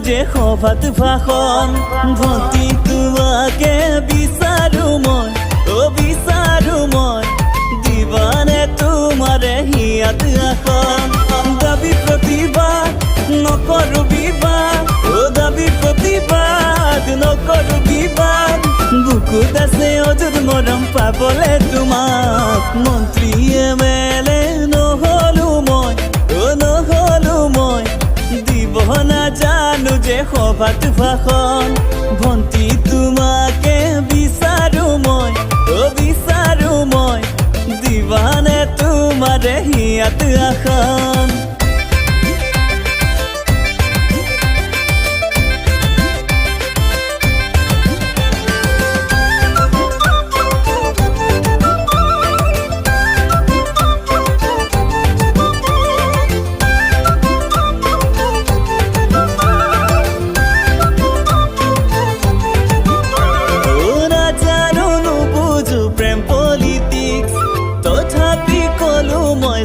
যে সভাত ভাষণ ভণ্টি তোমাকে বিচাৰো মই বিচাৰো মই দিবানে তোমাৰে হিয়াত আসন দাবী প্ৰতিবাদ নকৰো বিবাদ দাবী প্ৰতিবাদ নকৰো বিবাদ বুকুত আছে অযুত মৰম পাবলে তোমাক মন্ত্ৰী এমএলএ নহলো মই দিব নাজানো যে সভাত ভাষণ ভণ্টি তোমাকে বিচাৰো মই দিবানে তোমাৰে হিয়াত আসন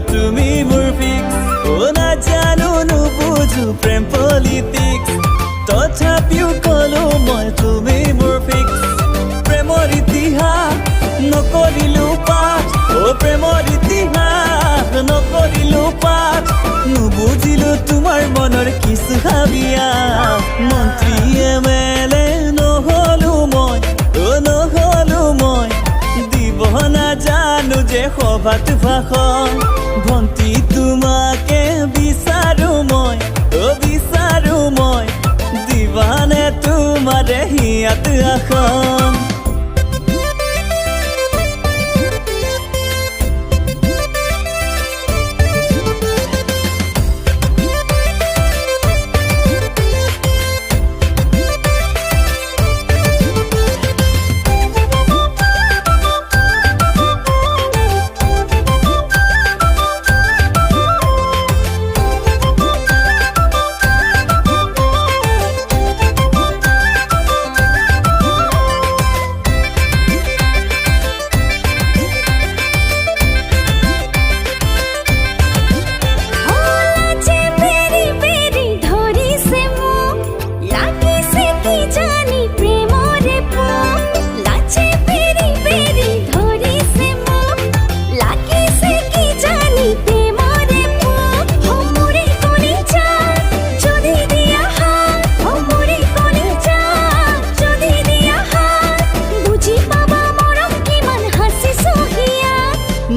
তুমি মোৰ ফিক্স নাজানো নুবুজো প্ৰেম পলিটিক্স তথাপিও কলো মই তুমি মোৰ ফিক্স প্ৰেমৰ ইতিহাস নকৰিলো পাঠ প্ৰেমৰ ইতিহাস নকৰিলো পাঠ নুবুজিলো তোমাৰ মনৰ কিছু হাবিয়া মন্ত্ৰী এমএলএ নহলো মই দিব নাজানো যে সভাত ভাষণ ভণ্টি তোমাকে বিচাৰো মই দিবানে তোমাৰে হিয়াত আসন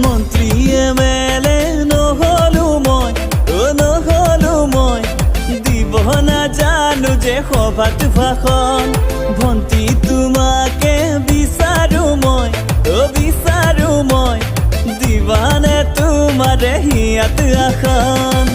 মন্ত্ৰী এমএলএ নহলো মই দিব নাজানো যে সভাত ভাষণ ভণ্টি তোমাকে বিচাৰো মই দিবানে তোমাৰে হিয়াত আসন